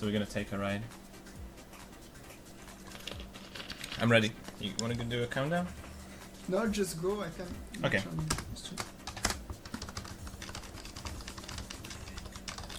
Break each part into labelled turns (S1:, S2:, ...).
S1: So we're gonna take a ride. I'm ready. You wanna go do a countdown?
S2: No, just go. I can.
S1: Okay.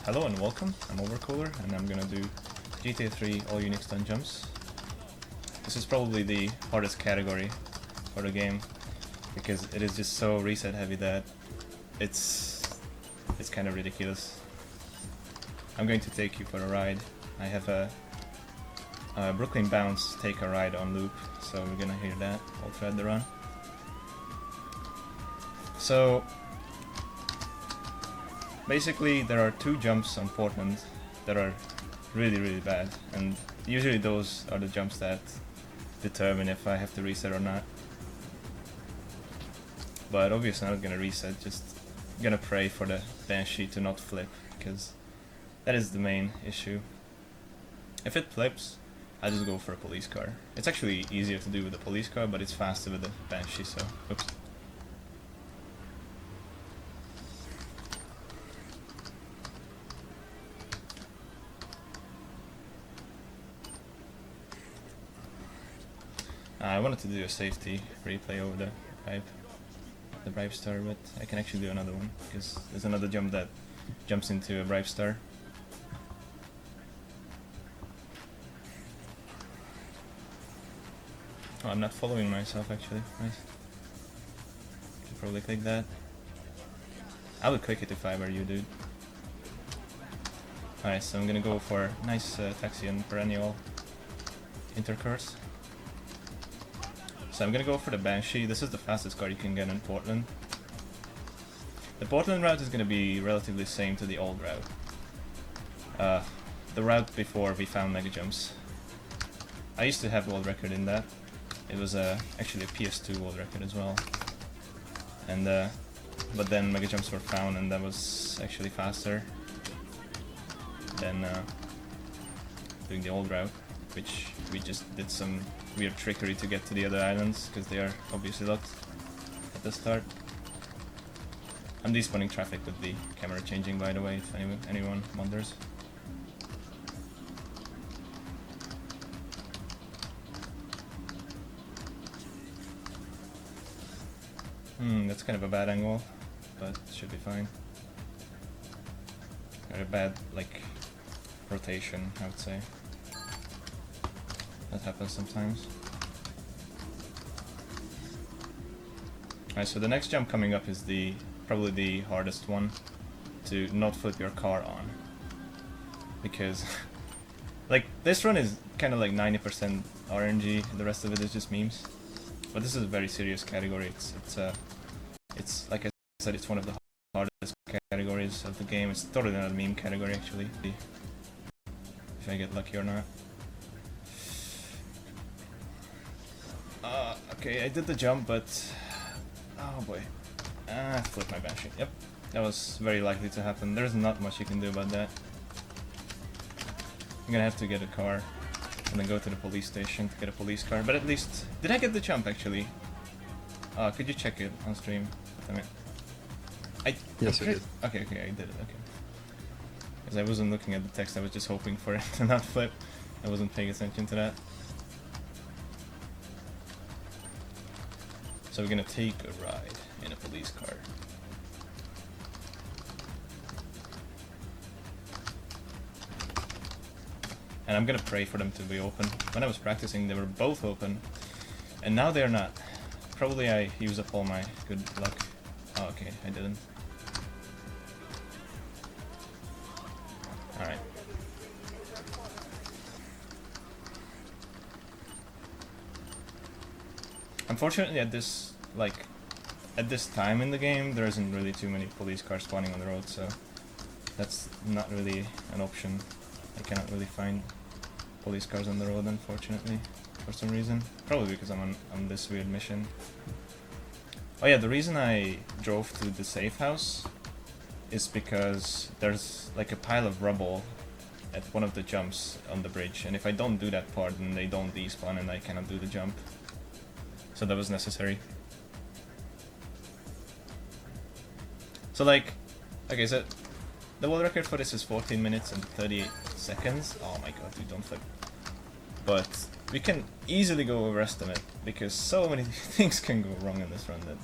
S1: Hello and welcome. I'm Overcooler, and I'm gonna do GTA 3 all Unix stun jumps. This is probably the hardest category for the game because it is just so reset heavy that it's kind of ridiculous. I'm going to take you for a ride. I have a Brooklyn Bounce take a ride on loop, so we're gonna hear that all throughout the run. So basically there are two jumps on Portland that are really bad, and usually those are the jumps that determine if I have to reset or not. But obviously I'm not gonna reset, just gonna pray for the Banshee to not flip, because that is the main issue. If it flips, I just go for a police car. It's actually easier to do with a police car, but it's faster with the Banshee, so oops. I wanted to do a safety replay over the Bribe Star, but I can actually do another one, because there's another jump that jumps into a Bribe Star. Oh, I'm not following myself actually, nice. Should probably click that. I would click it if I were you, dude. Alright, so I'm gonna go for nice taxi and perennial intercourse. So I'm gonna go for the Banshee. This is the fastest car you can get in Portland. The Portland route is gonna be relatively same to the old route. The route before we found mega jumps. I used to have world record in that. It was actually a PS2 world record as well. And but then mega jumps were found, and that was actually faster than doing the old route, which we just did some weird trickery to get to the other islands, because they are obviously locked at the start. I'm despawning traffic with the camera changing, by the way, if anyone wonders. That's kind of a bad angle, but should be fine. Kind of a bad, like, rotation, I would say. That happens sometimes. Alright, so the next jump coming up is probably the hardest one to not flip your car on. Because, like, this run is kind of like 90% RNG, the rest of it is just memes. But this is a very serious category. It's like I said, it's one of the hardest categories of the game. It's totally not a meme category, actually, if I get lucky or not. Okay, I did the jump, but oh boy, I flipped my Banshee. Yep, that was very likely to happen. There's not much you can do about that. I'm gonna have to get a car and then go to the police station to get a police car. But at least, did I get the jump actually? Could you check it on stream? Damn it.
S3: Yes, I did.
S1: Okay, I did it. Okay. Because I wasn't looking at the text. I was just hoping for it to not flip. I wasn't paying attention to that. So we're gonna take a ride in a police car. And I'm gonna pray for them to be open. When I was practicing, they were both open, and now they're not. Probably I use up all my good luck. Oh, okay, I didn't. Alright. Unfortunately, at this time in the game, there isn't really too many police cars spawning on the road, so that's not really an option. I cannot really find police cars on the road, unfortunately, for some reason. Probably because I'm on this weird mission. Oh yeah, the reason I drove to the safe house is because there's like a pile of rubble at one of the jumps on the bridge, and if I don't do that part, then they don't despawn and I cannot do the jump. So that was necessary. So like I said, the world record for this is 14 minutes and 38 seconds. Oh my god, dude, don't flip. But we can easily go overestimate because so many things can go wrong in this run that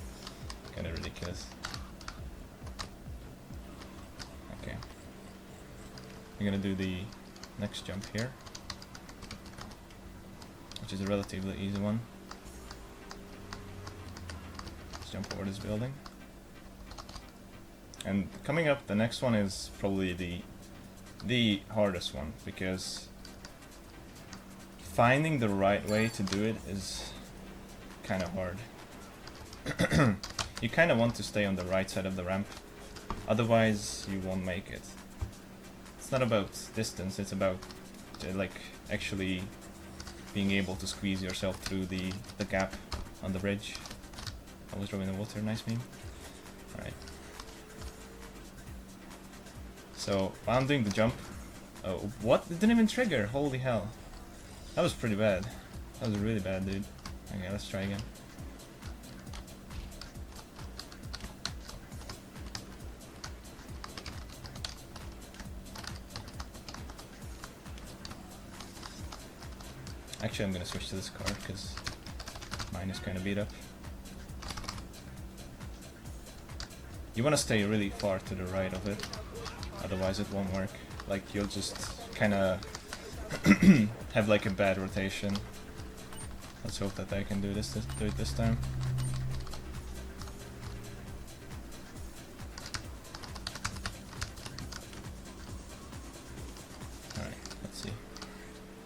S1: kind of ridiculous. Okay, we're gonna do the next jump here, which is a relatively easy one. Let's jump over this building. And coming up, the next one is probably the hardest one, because finding the right way to do it is kind of hard. You kind of want to stay on the right side of the ramp, otherwise you won't make it. It's not about distance, it's about like actually being able to squeeze yourself through the gap on the bridge. I was drawing the water, nice meme. Alright. So, while I'm doing the jump... Oh, what? It didn't even trigger! Holy hell. That was pretty bad. That was really bad, dude. Okay, let's try again. Actually, I'm gonna switch to this car, because mine is kind of beat up. You wanna stay really far to the right of it. Otherwise it won't work. Like, you'll just kinda have like a bad rotation. Let's hope that I can do it this time. Alright, let's see.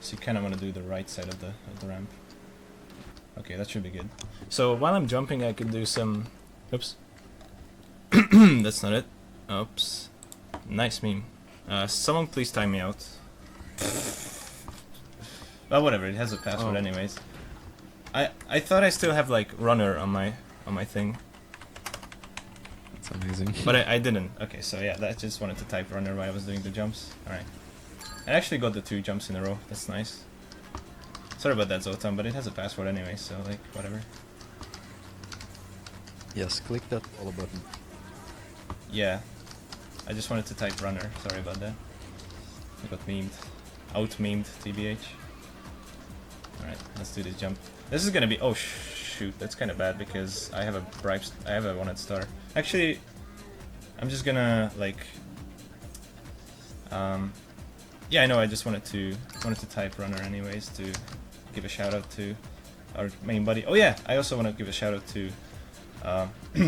S1: So you kinda wanna do the right side of the ramp. Okay, that should be good. So while I'm jumping I can do some... Oops. That's not it. Oops. Nice meme. Someone please time me out. Well, whatever. It has a password, anyways. I thought I still have like runner on my thing.
S3: That's amazing.
S1: But I didn't. Okay, so yeah, I just wanted to type runner while I was doing the jumps. All right. I actually got the 2 jumps in a row. That's nice. Sorry about that, Zotan, but it has a password anyway, so like whatever.
S3: Yes, click that follow button.
S1: Yeah. I just wanted to type runner. Sorry about that. I got memed. Out-memed, TBH. Alright, let's do this jump. This is gonna be... Oh, shoot. That's kind of bad because I have a wanted star. Actually, I'm just gonna, like... yeah, I know, I just wanted to type runner anyways to give a shout out to our main buddy. Oh yeah, I also want to give a shout out to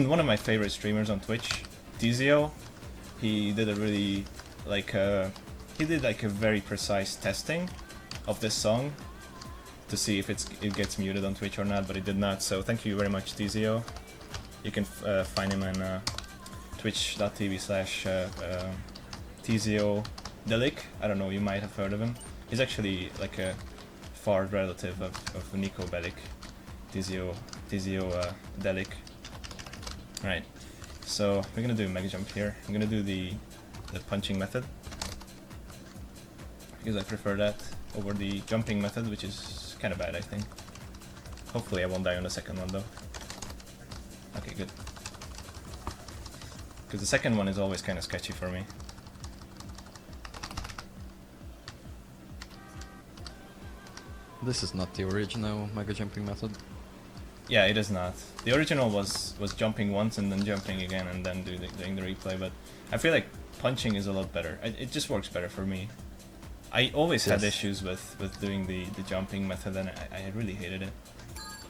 S1: one of my favorite streamers on Twitch, Dizio. He did a really he did like a very precise testing of this song to see if it gets muted on Twitch or not, but it did not. So thank you very much, Dizio. You can find him on twitch.tv/Tizio Delic. I don't know, you might have heard of him. He's actually like a far relative of Nico Bellic, Tizio Delic. Right. So we're gonna do a mega jump here. I'm gonna do the punching method because I prefer that over the jumping method, which is kind of bad, I think. Hopefully I won't die on the second one though. Okay, good. Because the second one is always kind of sketchy for me.
S3: This is not the original mega jumping method.
S1: Yeah, it is not. The original was jumping once and then jumping again and then doing the replay, but I feel like punching is a lot better. It just works better for me. I always had issues with doing the jumping method, and I really hated it.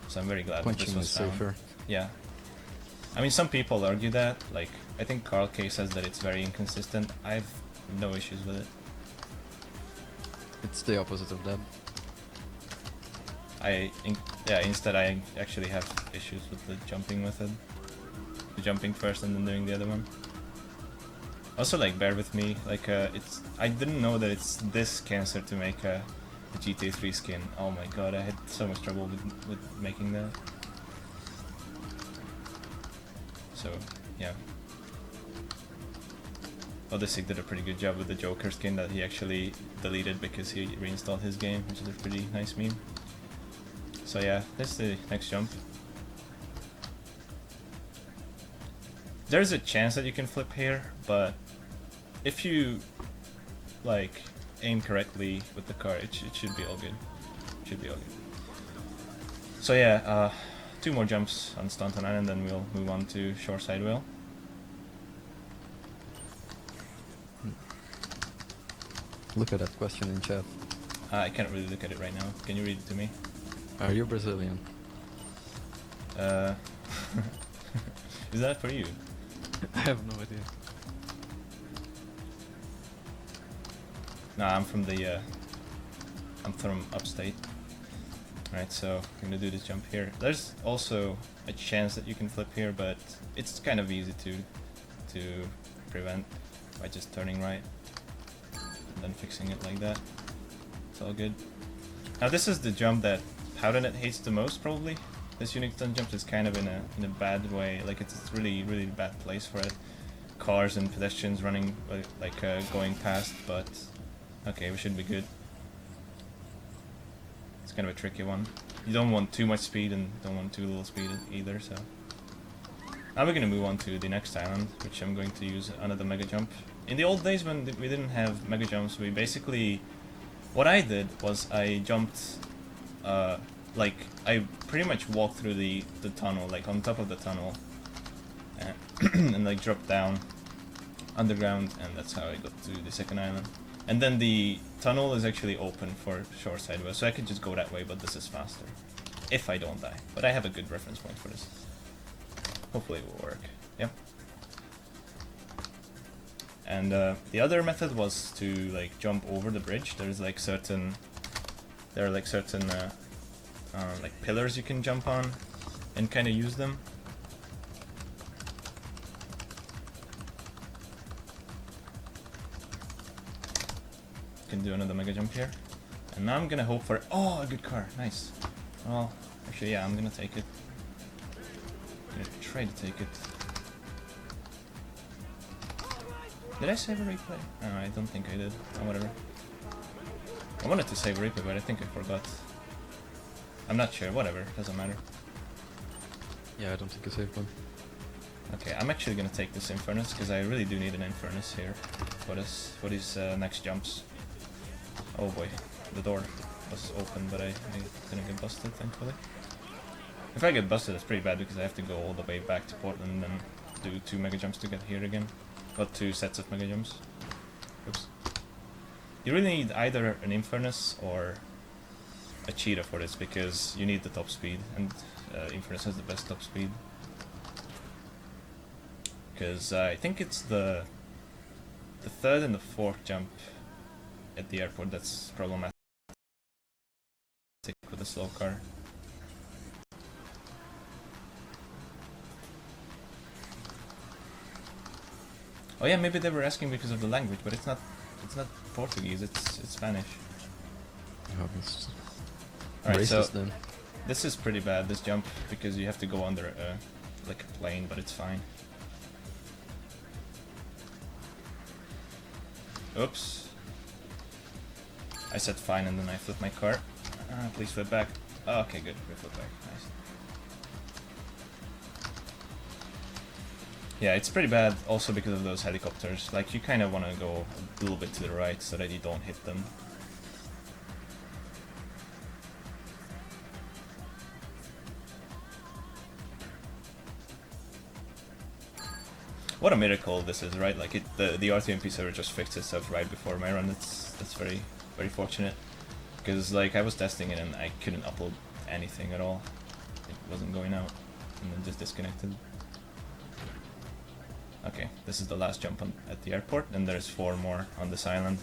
S1: So I'm very glad that this was found.
S3: Safer.
S1: Yeah. I mean, some people argue that. Like, I think Carl K says that it's very inconsistent. I have no issues with it.
S3: It's the opposite of that.
S1: Instead I actually have issues with the jumping method. The jumping first and then doing the other one. Also, like, bear with me, like, I didn't know that it's this cancer to make a GTA 3 skin. Oh my god, I had so much trouble with making that. So, yeah. Odyssey did a pretty good job with the Joker skin that he actually deleted because he reinstalled his game, which is a pretty nice meme. So yeah, this is the next jump. There's a chance that you can flip here, but if you like aim correctly with the car, it should be all good. Should be all good. So yeah, 2 more jumps on Staunton Island, then we'll move on to Shoreside Wheel.
S3: Look at that question in chat.
S1: I can't really look at it right now. Can you read it to me?
S3: Are you Brazilian?
S1: Is that for you?
S3: I have no idea.
S1: Nah, I'm from the I'm from upstate. Alright, so I'm gonna do this jump here. There's also a chance that you can flip here, but it's kind of easy to prevent by just turning right and then fixing it like that. It's all good. Now this is the jump that Powdernet hates the most, probably. This unique stun jump is kind of in a bad way. Like it's really bad place for it. Cars and pedestrians running like going past, but okay, we should be good. It's kind of a tricky one. You don't want too much speed and don't want too little speed either, so. Now we're gonna move on to the next island, which I'm going to use another mega jump. In the old days when we didn't have mega jumps, we basically, what I did was I jumped, like I pretty much walked through the tunnel, like on top of the tunnel, and like dropped down underground, and that's how I got to the second island. And then the tunnel is actually open for Shoreside Wheel, so I could just go that way, but this is faster. If I don't die. But I have a good reference point for this. Hopefully it will work. Yep. And the other method was to like jump over the bridge. There are like certain like pillars you can jump on and kind of use them. Can do another mega jump here, and now I'm gonna hope for a good car. Nice. Well, actually, yeah, I'm gonna take it. I'm gonna try to take it. Did I save a replay? Oh, I don't think I did. Oh, whatever. I wanted to save a replay, but I think I forgot. I'm not sure. Whatever, doesn't matter.
S3: Yeah, I don't think I saved one.
S1: Okay, I'm actually gonna take this Infernus because I really do need an Infernus here for these next jumps. Oh boy, the door was open, but I didn't get busted, thankfully. If I get busted, it's pretty bad because I have to go all the way back to Portland and do 2 mega jumps to get here again. Got 2 sets of mega jumps. Oops. You really need either an Infernus or a Cheetah for this because you need the top speed, and Infernus has the best top speed. Because I think it's the 3rd and the 4th jump at the airport that's problematic with a slow car. Oh yeah, maybe they were asking because of the language, but it's not Portuguese, it's Spanish.
S3: Oh, it's
S1: Alright,
S3: racist
S1: so
S3: then.
S1: this is pretty bad, this jump, because you have to go under like a plane, but it's fine. Oops. I said fine and then I flipped my car. Please flip back. Oh, okay, good. We flip back. Nice. Yeah, it's pretty bad also because of those helicopters. Like, you kind of want to go a little bit to the right so that you don't hit them. What a miracle this is, right? Like the RTMP server just fixed itself right before my run. That's very fortunate, because like I was testing it and I couldn't upload anything at all. It wasn't going out, and then just disconnected. Okay, this is the last jump at the airport, and there's 4 more on this island.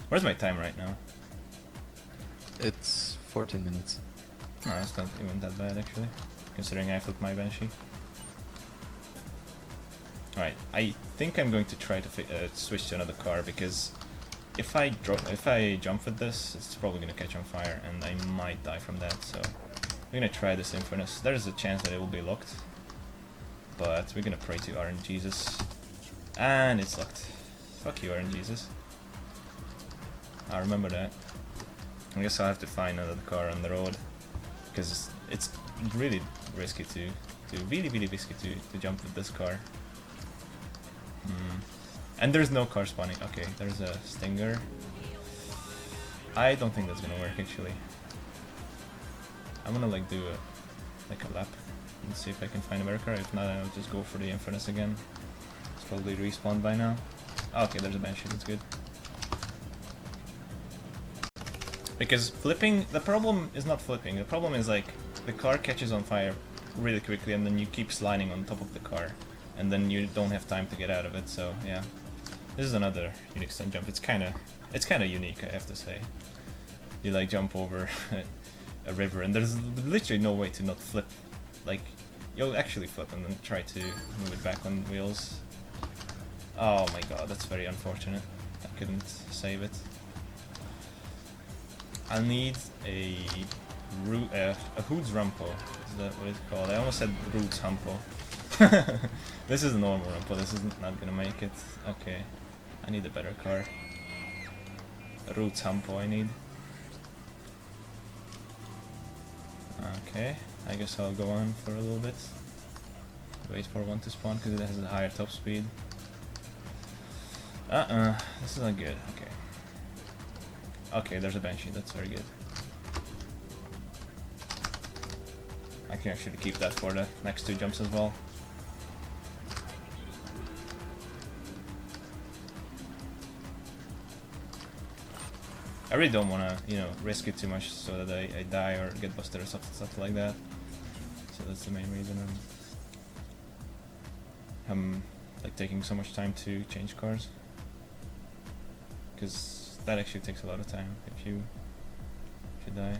S1: Where's my time right now?
S3: It's 14 minutes.
S1: No, it's not even that bad actually, considering I flipped my Banshee. Alright, I think I'm going to try to switch to another car, because if I jump with this, it's probably going to catch on fire, and I might die from that, so we're going to try this Infernus. There is a chance that it will be locked, but we're going to pray to RNGesus, and it's locked. Fuck you, RNGesus. I'll remember that. I guess I'll have to find another car on the road, because it's really risky really risky to jump with this car. And there's no car spawning. Okay, there's a stinger. I don't think that's gonna work actually. I'm gonna like do a lap and see if I can find a better car. If not, I'll just go for the Infernus again. It's probably respawned by now. Oh, okay, there's a Banshee, that's good. Because flipping, the problem is not flipping, the problem is like the car catches on fire really quickly and then you keep sliding on top of the car and then you don't have time to get out of it, so yeah. This is another unique stunt jump. It's kinda unique, I have to say. You like jump over a river and there's literally no way to not flip. Like, you'll actually flip and then try to move it back on wheels. Oh my god, that's very unfortunate. I couldn't save it. I need a Hoods Rumpo. Is that what it's called? I almost said Roots Humpo. This is a normal Rumpo, this is not gonna make it. Okay. I need a better car. A Roots Humpo I need. Okay, I guess I'll go on for a little bit. Wait for one to spawn because it has a higher top speed. This is not good. Okay. Okay, there's a Banshee, that's very good. I can actually keep that for the next two jumps as well. I really don't want to, you know, risk it too much so that I die or get busted or stuff like that. So that's the main reason I'm like taking so much time to change cars. Because that actually takes a lot of time if you die.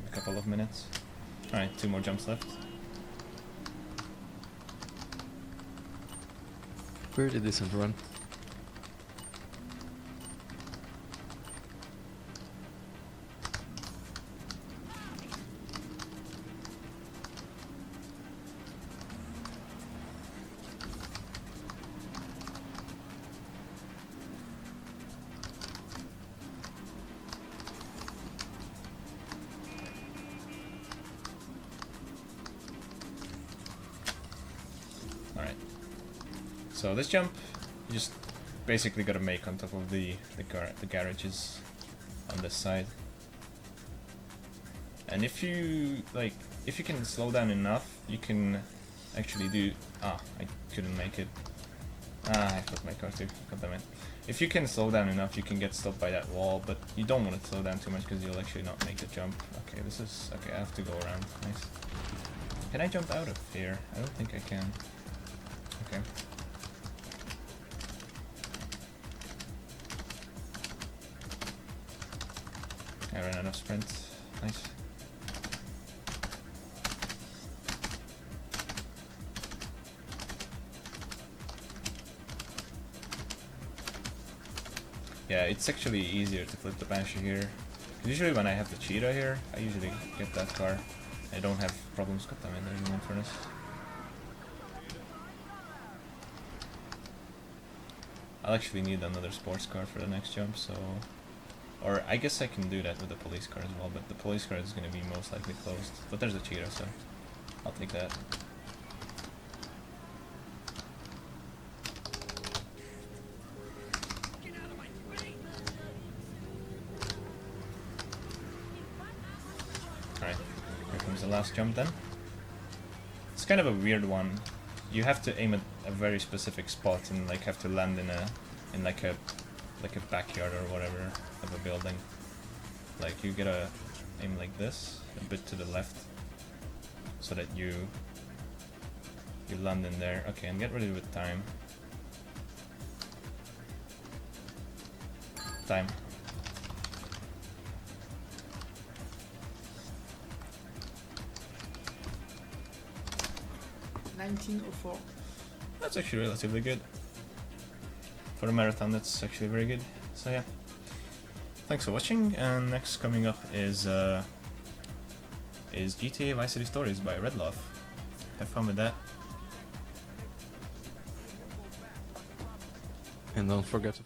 S1: A couple of minutes. Alright, 2 more jumps left.
S3: Pretty decent run.
S1: Alright. So this jump, you just basically gotta make on top of the garages on this side. And if you can slow down enough, you can actually do. Ah, I couldn't make it. Ah, I flipped my car too. God damn it. If you can slow down enough, you can get stopped by that wall, but you don't want to slow down too much because you'll actually not make the jump. Okay, this is okay. I have to go around. Nice. Can I jump out of here? I don't think I can. Okay. I ran out of sprint. Nice. Yeah, it's actually easier to flip the Banshee here. Usually when I have the Cheetah here, I usually get that car. I don't have problems. God damn it, there's an Infernus. I'll actually need another sports car for the next jump, so... Or I guess I can do that with the police car as well, but the police car is going to be most likely closed. But there's a Cheetah, so I'll take that. Alright, here comes the last jump then. It's kind of a weird one. You have to aim at a very specific spot and like have to land in like a backyard or whatever of a building. Like you gotta aim like this, a bit to the left, so that you land in there. Okay, and get ready with time. Time.
S2: $19.04.
S1: That's actually relatively good. For a marathon, that's actually very good. So yeah. Thanks for watching, and next coming up is GTA Vice City Stories by Red Love. Have fun with that.
S3: And don't forget to